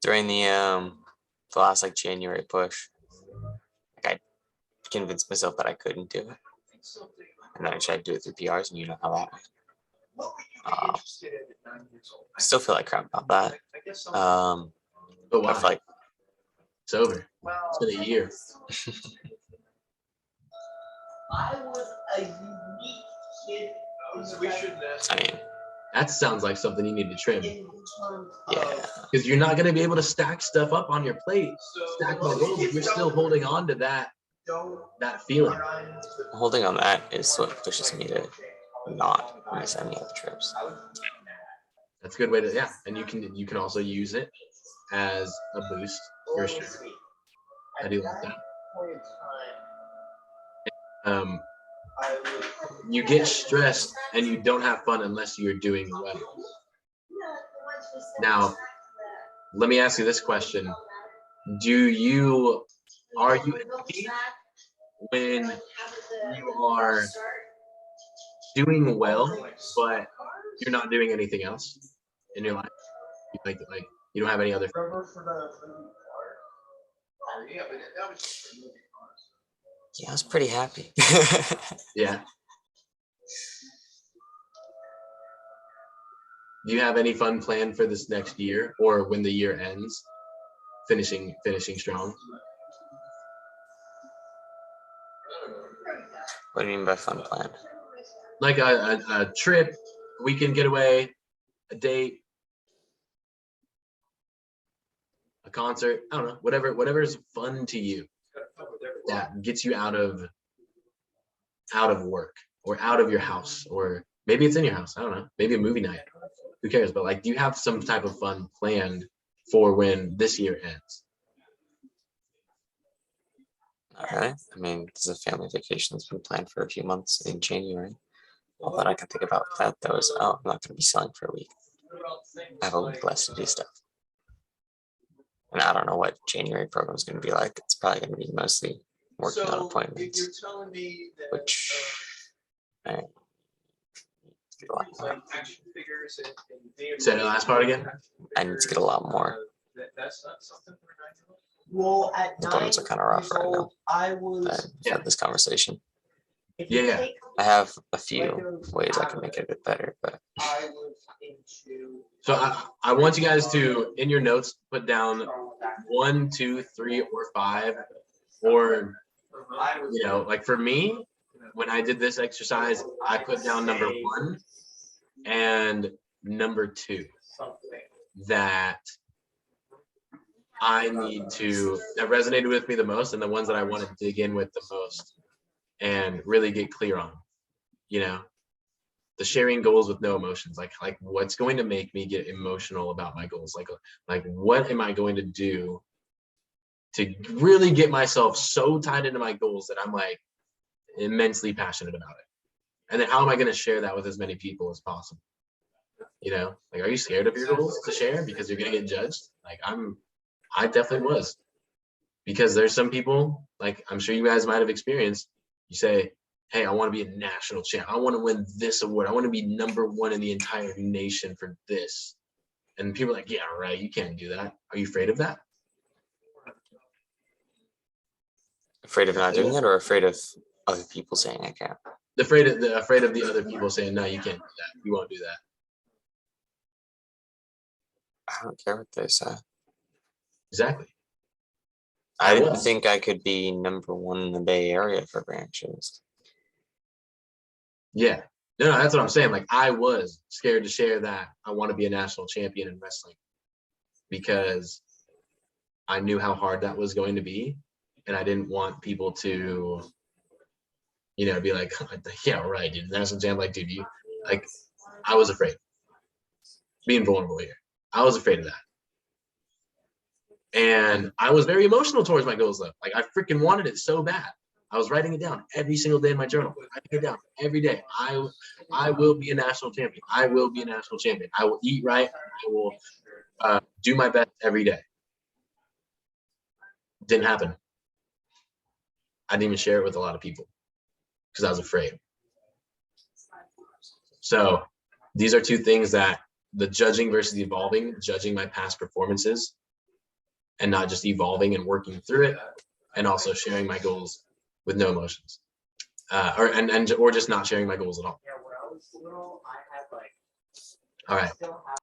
During the last like January push, like I convinced myself that I couldn't do it, and then I tried to do it through PRs, and you know how that went. I still feel like crap about that. But why? I feel like It's over. It's been a year. I was a unique kid. I mean, That sounds like something you need to trim, In terms yeah, of because you're not going to be able to stack stuff up on your plate, stack my goals if you're still holding on to that feeling. holding on that is what pushes me to not miss any other trips. That's a good way to, yeah. And you can also use it as a boost for your strength. I do like that. You get stressed and you don't have fun unless you're doing well. Now, let me ask you this question. Are you happy when you are doing well, but you're not doing anything else in your life? Like you don't have any other. Yeah, I was pretty happy. Yeah. Do you have any fun planned for this next year or when the year ends? Finishing strong. What do you mean by fun plan? Like a trip, weekend getaway, a date, a concert. I don't know, whatever is fun to you that gets you out of work or out of your house, or maybe it's in your house. I don't know, maybe a movie night. Who cares? But like, do you have some type of fun planned for when this year ends? All right. I mean, this is a family vacation that's been planned for a few months in January. All that I can think about that though is, oh, I'm not going to be selling for a week. I have a week less to do stuff. And I don't know what January program is going to be like. It's probably going to be mostly working on appointments, which I Say the last part again. I need to get a lot more. Well, at Appointments are kind of rough right now. I was. I had this conversation. Yeah. I have a few ways I can make it a bit better, but I was into. So I want you guys to, in your notes, put down 1, 2, 3, or 5, or like for me, when I did this exercise, I put down number 1 and number 2 that I need to, that resonated with me the most, and the ones that I want to dig in with the most and really get clear on, the sharing goals with no emotions, like what's going to make me get emotional about my goals? Like what am I going to do to really get myself so tied into my goals that I'm like immensely passionate about it? And then how am I going to share that with as many people as possible? Like, are you scared of your goals to share because you're going to get judged? Like I definitely was, because there's some people, like I'm sure you guys might have experienced, you say, hey, I want to be a national champ. I want to win this award. I want to be number 1 in the entire nation for this. And people are like, yeah, right. You can't do that. Are you afraid of that? afraid of not doing it, or afraid of other people saying I can't? Afraid of the other people saying, no, you can't do that. You won't do that. I don't care what they say. Exactly. I didn't was. think I could be number 1 in the Bay Area for branches. Yeah. No, that's what I'm saying. Like, I was scared to share that I want to be a national champion in wrestling because I knew how hard that was going to be. And I didn't want people to you know, be like, yeah, right, dude. National champ, like, dude, I was afraid. Being vulnerable here. I was afraid of that. And I was very emotional towards my goals though. Like I freaking wanted it so bad. I was writing it down every single day in my journal. Writing it down every day. I will be a national champion. I will be a national champion. I will eat right. I will do my best every day. Didn't happen. I didn't even share it with a lot of people because I was afraid. So these are two things that the judging versus evolving, judging my past performances and not just evolving and working through it, and also sharing my goals with no emotions, or just not sharing my goals at all. Yeah, when I was little, I had like. All right. Still have